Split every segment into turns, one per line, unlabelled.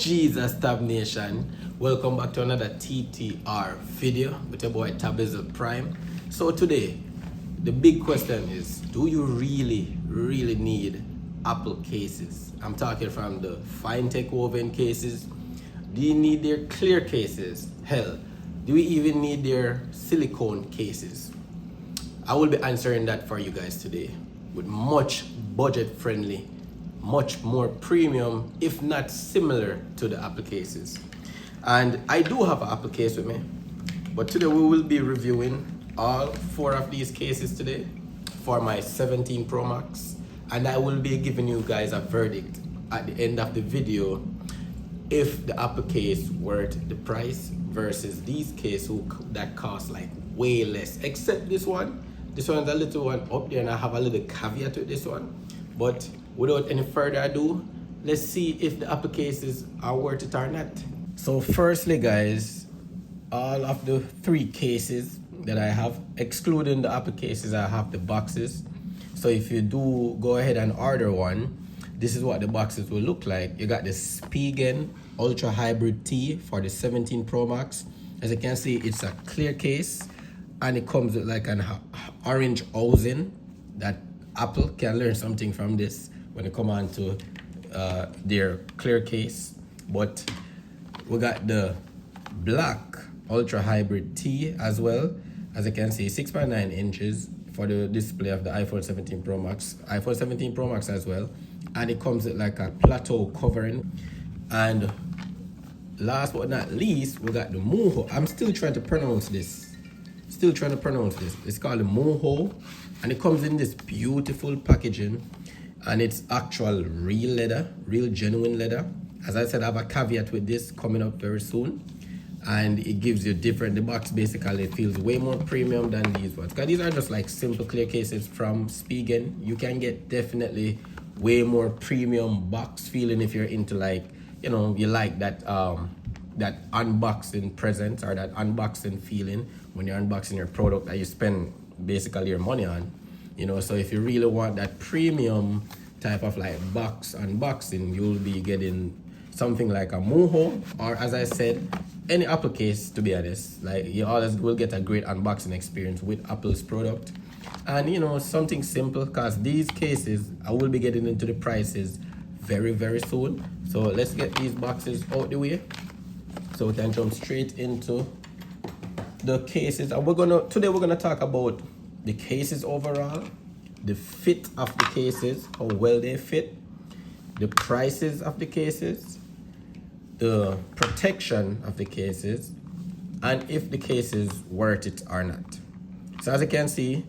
Jesus Tab Nation, welcome back to another TTR video with your boy Tabizzle Prime. So today, the big question is, do you really need Apple cases? I'm talking from the fine-tech woven cases. Do you need their clear cases? Hell, do we even need their silicone cases? I will be answering that for you guys today with much budget-friendly, much more premium, if not similar to the Apple cases. And I do have an Apple case with me, but today we will be reviewing all 4 of these cases today for my 17 Pro Max, and I will be giving you guys a verdict at the end of the video if the Apple case worth the price versus these cases that cost like way less, except this one. This one's a little one up there, and I have a little caveat with this one. But without any further ado, let's see if the Apple cases are worth it or not. So firstly, guys, all of the 3 cases that I have, excluding the Apple cases, I have the boxes. So if you do go ahead and order one, this is what the boxes will look like. You got the Spigen Ultra Hybrid T for the 17 Pro Max. As you can see, it's a clear case, and it comes with like an orange housing that Apple can learn something from this when it come on to their clear case. But we got the black Ultra Hybrid T as well. As you can see, 6.9 inches for the display of the iPhone 17 Pro Max, iPhone 17 Pro Max as well. And it comes with like a plateau covering. And last but not least, we got the Mujjo. I'm still trying to pronounce this. It's called the Mujjo, and it comes in this beautiful packaging, and it's actual real leather, real genuine leather. As I said, I have a caveat with this coming up very soon, and it gives you different. The box basically feels way more premium than these ones, because these are just like simple clear cases from Spigen. You can get definitely way more premium box feeling if you're into, like, you know, you like that that unboxing presence or that unboxing feeling when you're unboxing your product that you spend basically your money on, you know. So if you really want that premium type of like box unboxing, you'll be getting something like a Mujjo, or as I said, any Apple case, to be honest. Like, you always will get a great unboxing experience with Apple's product. And, you know, something simple, because these cases, I will be getting into the prices very soon. So let's get these boxes out the way so we can jump straight into the cases. And today we're gonna talk about the cases overall, the fit of the cases, how well they fit, the prices of the cases, the protection of the cases, and if the case is worth it or not. So as you can see,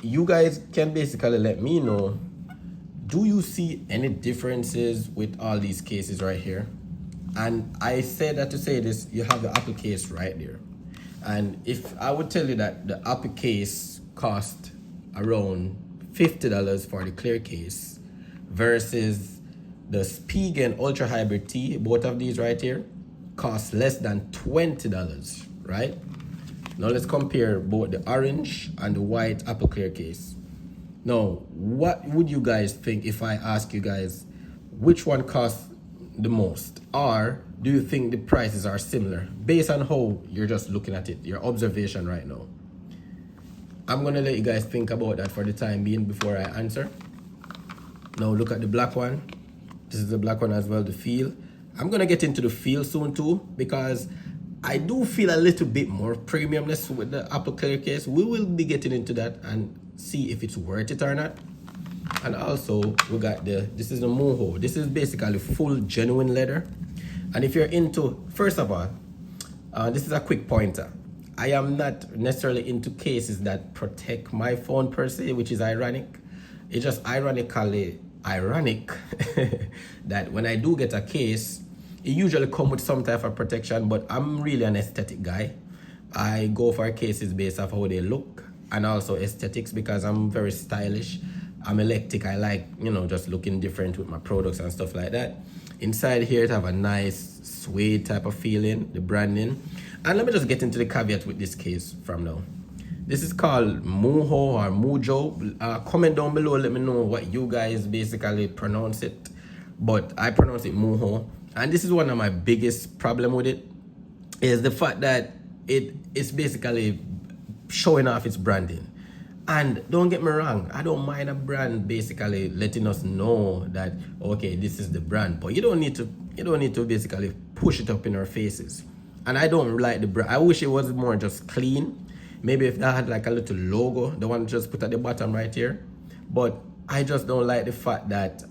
you guys can basically let me know, do you see any differences with all these cases right here? And I said that to say this, you have the Apple case right there. And if I would tell you that the Apple case cost around $50 for the clear case versus the Spigen Ultra Hybrid T, both of these right here, cost less than $20, right? Now let's compare both the orange and the white Apple clear case. Now, what would you guys think if I ask you guys which one costs the most? Or do you think the prices are similar based on how you're just looking at it, your observation right now? I'm gonna let you guys think about that for the time being before I answer. Now look at the black one. This is the black one as well, the feel. I'm gonna get into the feel soon too, because I do feel a little bit more premiumness with the Apple clear case. We will be getting into that and see if it's worth it or not. And also we got this is the Mujjo. This is basically full genuine leather. And if you're into, first of all, this is a quick pointer. I am not necessarily into cases that protect my phone per se, which is ironic. It's just ironically ironic that when I do get a case, it usually comes with some type of protection, but I'm really an aesthetic guy. I go for cases based off how they look and also aesthetics, because I'm very stylish. I'm eclectic. I like, you know, just looking different with my products and stuff like that. Inside here, it have a nice suede type of feeling, the branding. And let me just get into the caveat with this case from now. This is called Mujjo or Mujjo. Comment down below, let me know what you guys basically pronounce it. But I pronounce it Mujjo. And this is one of my biggest problem with it, is the fact that it's basically showing off its branding. And don't get me wrong, I don't mind a brand basically letting us know that okay, this is the brand, but you don't need to basically push it up in our faces. And I don't like the brand. I wish it was more just clean. Maybe if that had like a little logo, the one just put at the bottom right here. But I just don't like the fact that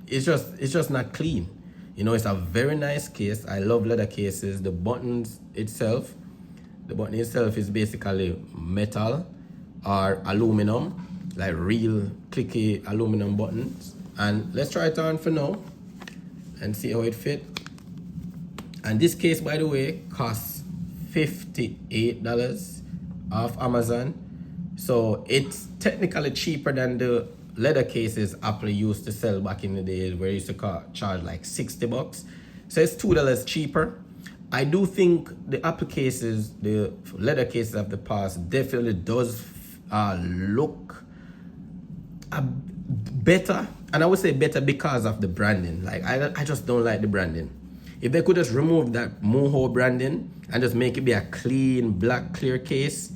it's just not clean. You know, it's a very nice case. I love leather cases. The button itself is basically metal or aluminum, like real clicky aluminum buttons. And let's try it on for now and see how it fit. And this case, by the way, costs $58 off Amazon. So it's technically cheaper than the leather cases Apple used to sell back in the days, where it used to charge like $60. So it's $2 cheaper. I do think the Apple cases, the leather cases of the past, definitely does look better. And I would say better because of the branding. Like I just don't like the branding. If they could just remove that Mujjo branding and just make it be a clean, black, clear case,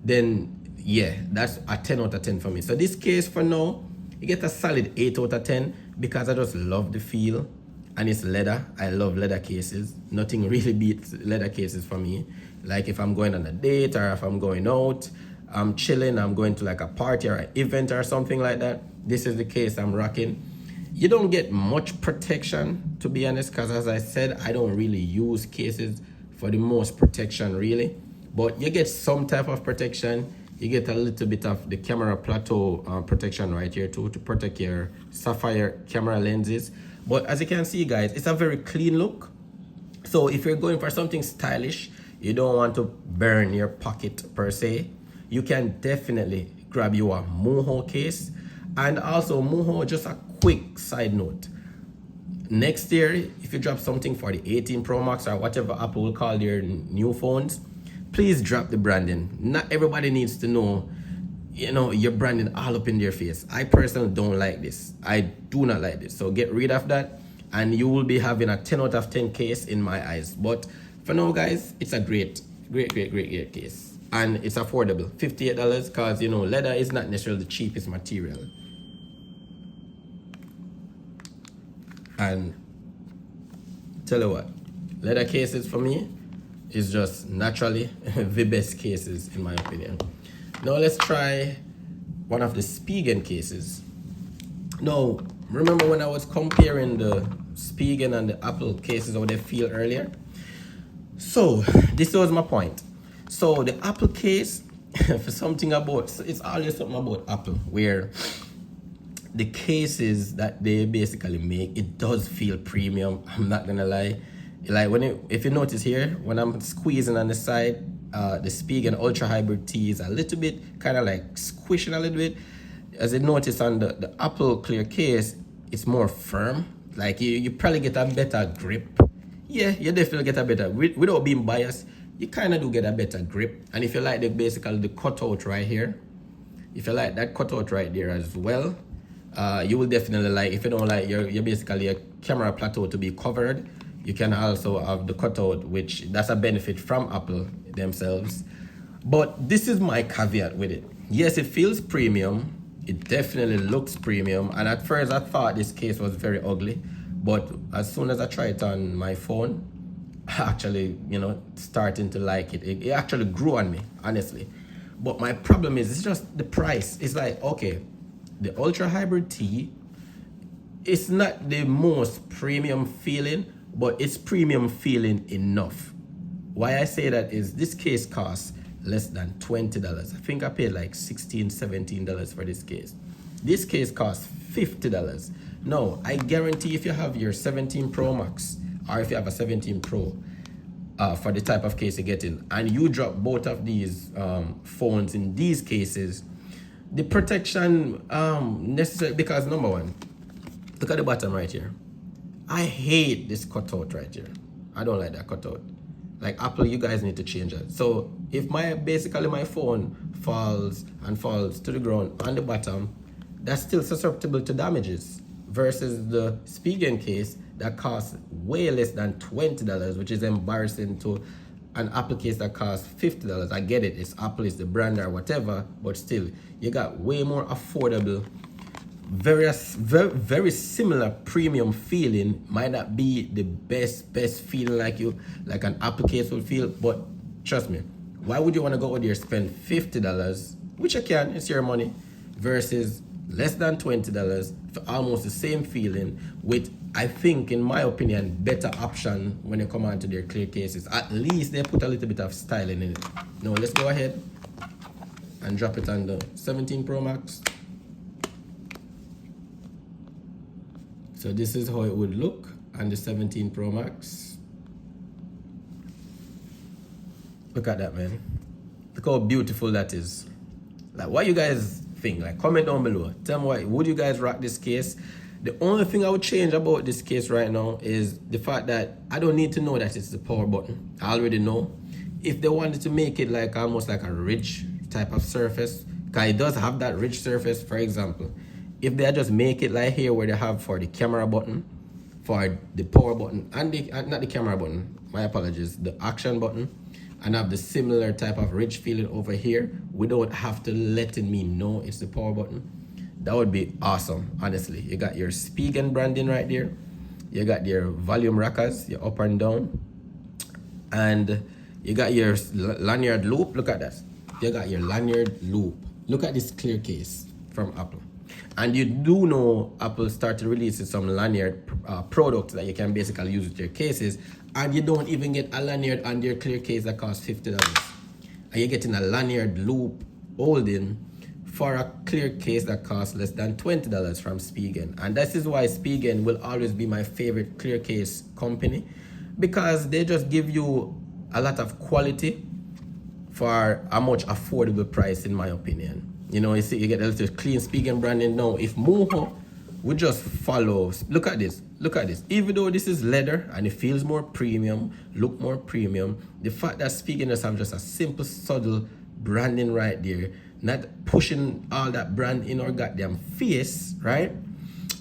then yeah, that's a 10 out of 10 for me. So this case for now, you get a solid 8 out of 10 because I just love the feel. And it's leather. I love leather cases. Nothing really beats leather cases for me. Like if I'm going on a date or if I'm going out, I'm chilling, I'm going to like a party or an event or something like that, this is the case I'm rocking. You don't get much protection, to be honest, because as I said, I don't really use cases for the most protection really. But you get some type of protection. You get a little bit of the camera plateau protection right here too, to protect your sapphire camera lenses. But as you can see, guys, it's a very clean look. So if you're going for something stylish, you don't want to burn your pocket per se, you can definitely grab you a Mujjo case. And also Mujjo, just a quick side note, next year if you drop something for the 18 Pro Max or whatever Apple will call their new phones, please drop the branding. Not everybody needs to know, you know, your branding all up in their face. I personally don't like this. I do not like this. So get rid of that and you will be having a 10 out of 10 case in my eyes. But for now, guys, it's a great case. And it's affordable, $58, because, you know, leather is not necessarily the cheapest material. And tell you what, leather cases for me is just naturally the best cases in my opinion. Now let's try one of the Spigen cases. Now, remember when I was comparing the Spigen and the Apple cases, how they feel earlier? So this was my point. So the Apple case, for something about, it's always something about Apple, where the cases that they basically make, it does feel premium. I'm not gonna lie. Like if you notice here, when I'm squeezing on the side, the Spigen Ultra Hybrid T is a little bit kind of like squishing a little bit. As you notice on the Apple clear case, it's more firm. Like you probably get a better grip. Yeah, you definitely get a better, without being biased, you kind of do get a better grip. And if you like basically the cutout right here, if you like that cutout right there as well, you will definitely like. If you don't like your basically a camera plateau to be covered, you can also have the cutout, which that's a benefit from Apple themselves. But this is my caveat with it. Yes, it feels premium. It definitely looks premium. And at first I thought this case was very ugly. But as soon as I tried it on my phone, I actually, you know, starting to like it. It actually grew on me, honestly. But my problem is, it's just the price. It's like, okay, the Ultra Hybrid T, it's not the most premium feeling, but it's premium feeling enough. Why I say that is this case costs less than $20. I think I paid like $16, $17 for this case. This case costs $50. No, I guarantee if you have your 17 Pro Max, or if you have a 17 Pro, for the type of case you're getting, and you drop both of these phones in these cases, the protection necessary, because number one, look at the bottom right here. I hate this cutout right here. I don't like that cutout. Like Apple, you guys need to change that. So if basically my phone falls to the ground on the bottom, that's still susceptible to damages. Versus the Spigen case, that costs way less than $20, which is embarrassing to an Apple case that costs $50. I get it, it's Apple, it's the brand or whatever, but still, you got way more affordable, very similar premium feeling. Might not be the best feeling like an Apple case will feel, but trust me, why would you want to go out there spend $50, which you can, it's your money, versus less than $20 for almost the same feeling with, I think, in my opinion, better option when you come on to their clear cases. At least they put a little bit of styling in it. Now let's go ahead and drop it on the 17 Pro Max. So this is how it would look on the 17 Pro Max. Look at that, man. Look how beautiful that is. Like, what you guys think? Like, comment down below. Tell me, why would you guys rock this case? The only thing I would change about this case right now is the fact that I don't need to know that it's the power button. I already know. If they wanted to make it like almost like a ridge type of surface, because it does have that ridge surface, for example. If they just make it like here where they have for the camera button, for the power button, and the, not the camera button, my apologies, the action button, and have the similar type of ridge feeling over here without have to letting me know it's the power button, that would be awesome, honestly. You got your Spigen branding right there. You got your volume rockers, your up and down. And you got your lanyard loop. Look at that. You got your lanyard loop. Look at this clear case from Apple. And you do know Apple started releasing some lanyard products that you can basically use with your cases, and you don't even get a lanyard on your clear case that costs $50. And you're getting a lanyard loop holding for a clear case that costs less than $20 from Spigen. And this is why Spigen will always be my favorite clear case company, because they just give you a lot of quality for a much affordable price, in my opinion. You know, you see, you get a little clean Spigen branding. Now, if Mujjo would just follow, look at this, even though this is leather and it feels more premium, look more premium, the fact that Spigen just have just a simple, subtle branding right there, not pushing all that brand in our goddamn face, right?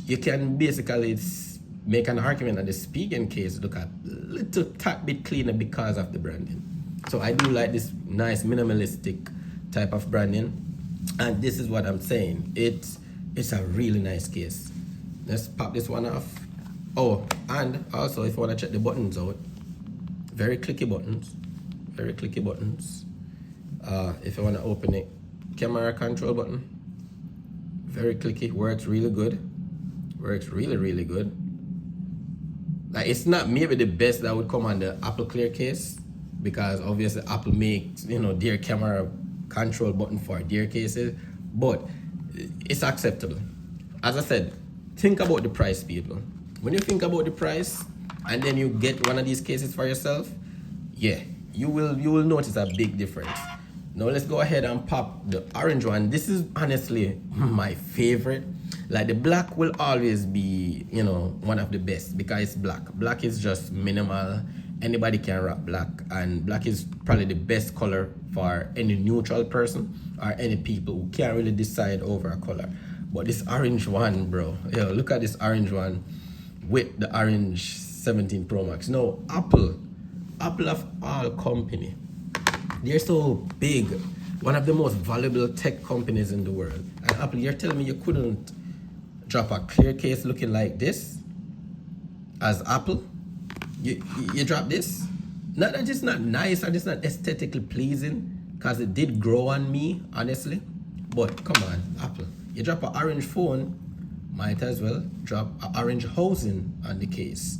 You can basically make an argument that the Spigen case look a little tad bit cleaner because of the branding. So I do like this nice minimalistic type of branding. And this is what I'm saying. It's a really nice case. Let's pop this one off. Oh, and also if you want to check the buttons out, very clicky buttons. If you want to open it, camera control button, very clicky, works really good. Works really good. Like, it's not maybe the best that would come on the Apple Clear case, because obviously Apple makes, you know, their camera control button for their cases, but it's acceptable. As I said, think about the price, people. When you think about the price and then you get one of these cases for yourself, yeah, you will notice a big difference. Now let's go ahead and pop the orange one. This is honestly my favorite. Like, the black will always be, you know, one of the best because it's black. Black is just minimal. Anybody can rock black, and black is probably the best color for any neutral person or any people who can't really decide over a color. But this orange one, bro, yo, look at this orange one with the orange 17 Pro Max. No, Apple of all company, they're so big, one of the most valuable tech companies in the world. And Apple, you're telling me you couldn't drop a clear case looking like this as Apple? You drop this? Not that it's not nice and it's not aesthetically pleasing, because it did grow on me, honestly. But come on, Apple. You drop an orange phone, might as well drop an orange housing on the case,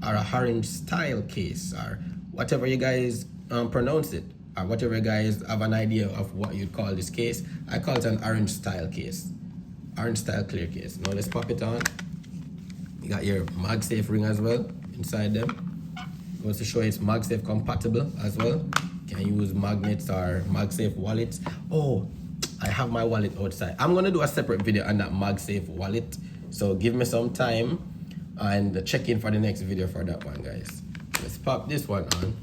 or a orange style case, or whatever you guys pronounce it, or whatever you guys have an idea of what you'd call this case. I call it an orange style case, orange style clear case. Now let's pop it on. You got your MagSafe ring as well inside them. Goes to show it's MagSafe compatible as well. Can use magnets or MagSafe wallets. Oh, I have my wallet outside. I'm gonna do a separate video on that MagSafe wallet, so give me some time and check in for the next video for that one, guys. Let's pop this one on,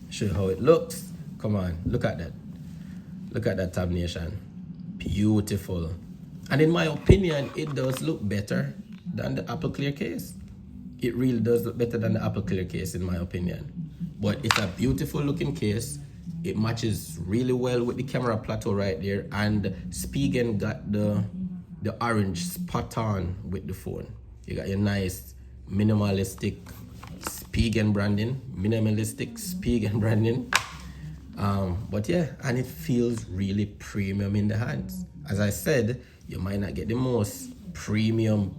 show you how it looks. Come on, look at that. Look at that tab nation. Beautiful. And in my opinion, it does look better than the Apple Clear case. it really does look better than the Apple Clear case in my opinion. But it's a beautiful looking case. It matches really well with the camera plateau right there, and Spigen got the orange spot on with the phone. You got your nice minimalistic Spigen branding, but yeah, and it feels really premium in the hands. As I said, you might not get the most premium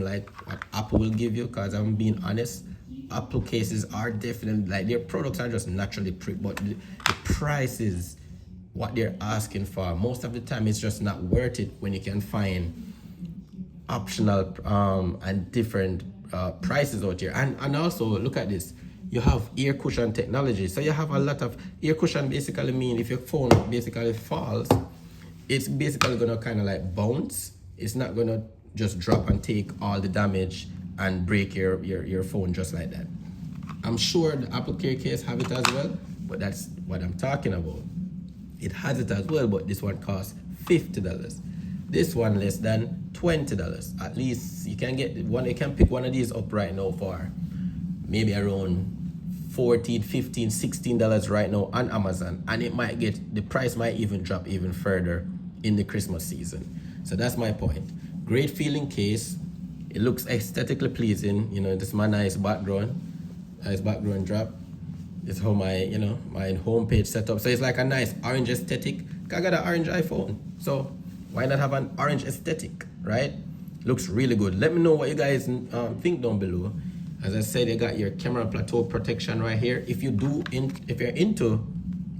like what Apple will give you, because I'm being honest, Apple cases are definitely, like, their products are just naturally but the prices, what they're asking for, most of the time it's just not worth it when you can find optional and different prices out here. And also look at this, you have ear cushion technology. So you have a lot of ear cushion. Basically mean if your phone basically falls, it's basically gonna kind of like bounce. It's not gonna just drop and take all the damage and break your phone just like that. I'm sure the Apple Care case have it as well, but that's what I'm talking about. It has it as well, but this one costs $50. This one less than $20. At least you can get one. You can pick one of these up right now for maybe around $14, $15, $16 right now on Amazon, and it might get, the price might even drop even further in the Christmas season. So that's my point. Great feeling case. It looks aesthetically pleasing. You know, this is my nice background drop. This is how my, you know, my homepage set up. So it's like a nice orange aesthetic. I got an orange iPhone, so why not have an orange aesthetic, right? Looks really good. Let me know what you guys think down below. As I said, you got your camera plateau protection right here. If you're into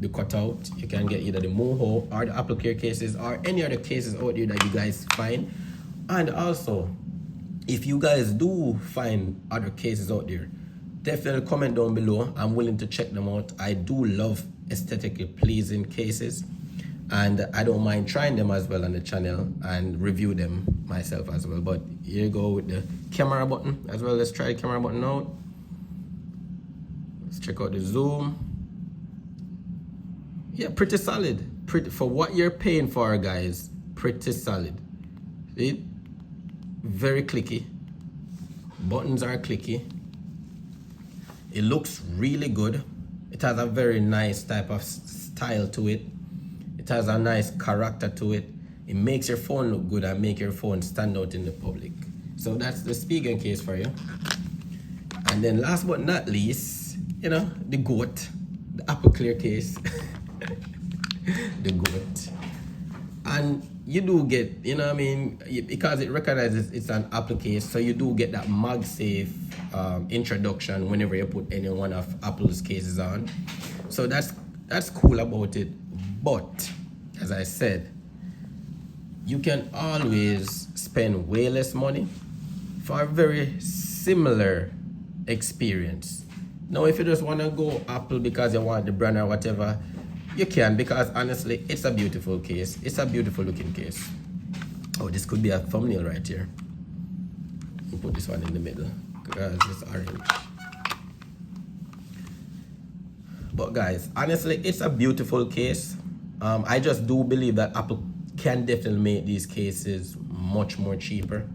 the cutout, you can get either the Mujjo or the Apple Care cases or any other cases out there that you guys find. And also, if you guys do find other cases out there, definitely comment down below. I'm willing to check them out. I do love aesthetically pleasing cases, and I don't mind trying them as well on the channel and review them myself as well. But here you go with the camera button as well. Let's try the camera button out. Let's check out the zoom. Yeah, pretty solid. For what you're paying for, guys, pretty solid. See? Very clicky. Buttons are clicky. It looks really good. It has a very nice type of style to it. It has a nice character to it. It makes your phone look good and make your phone stand out in the public. So that's the Spigen case for you. And then last but not least, you know, the GOAT, the Apple Clear case. The GOAT. And you do get, you know what I mean, because it recognizes it's an Apple case, so you do get that MagSafe introduction whenever you put any one of Apple's cases on. So that's cool about it. But as I said, you can always spend way less money for a very similar experience. Now, if you just want to go Apple because you want the brand or whatever, you can, because honestly, it's a beautiful case. It's a beautiful looking case. Oh, this could be a thumbnail right here. I'll put this one in the middle because it's orange. But guys, honestly, it's a beautiful case. I just do believe that Apple can definitely make these cases much more cheaper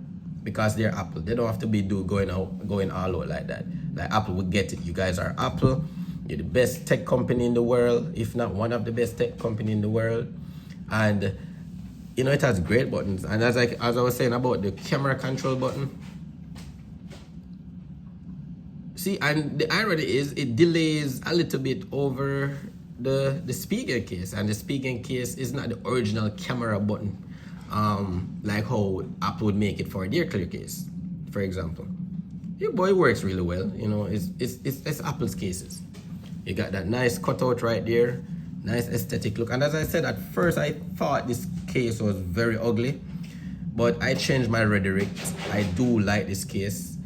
because they're Apple. They don't have to be going all out like that. Like, Apple would get it. You guys are Apple. You're the best tech company in the world, if not one of the best tech company in the world. And you know, it has great buttons. And as I was saying about the camera control button, see, and the irony is it delays a little bit over the Spigen case, and the Spigen case is not the original camera button, like how Apple would make it for their Clear case, for example. Yeah, boy, it works really well. You know, it's Apple's cases. You got that nice cutout right there, nice aesthetic look. And as I said, at first I thought this case was very ugly, but I changed my rhetoric. I do like this case.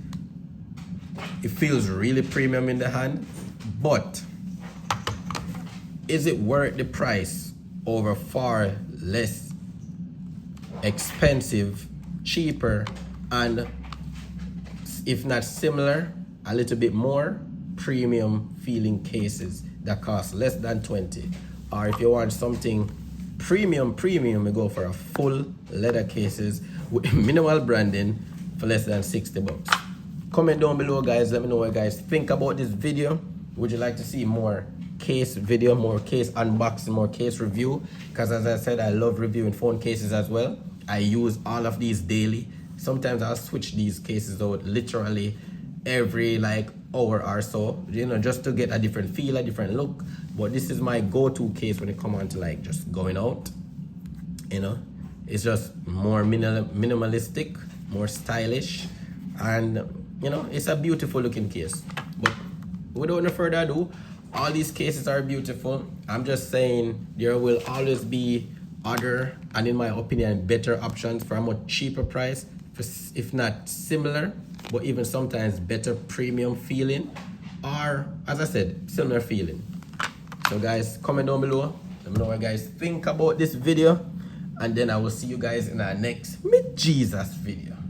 It feels really premium in the hand, but is it worth the price over far less expensive, cheaper, and if not similar, a little bit more premium feeling cases that cost less than 20? Or if you want something premium, you go for a full leather cases with minimal branding for less than 60 bucks. Comment down below, guys. Let me know what you guys think about this video. Would you like to see more case video, more case unboxing, more case review? Because as I said, I love reviewing phone cases as well. I use all of these daily. Sometimes I'll switch these cases out literally every like hour or so, you know, just to get a different feel, a different look. But this is my go-to case when it comes on to like just going out, you know. It's just more minimalistic, more stylish, and you know, it's a beautiful looking case. But without no further ado, all these cases are beautiful. I'm just saying there will always be other, and in my opinion, better options for a much cheaper price, if not similar, but even sometimes better premium feeling, or as I said, similar feeling. So guys, comment down below, let me know what you guys think about this video, and then I will see you guys in our next Meet Jesus video.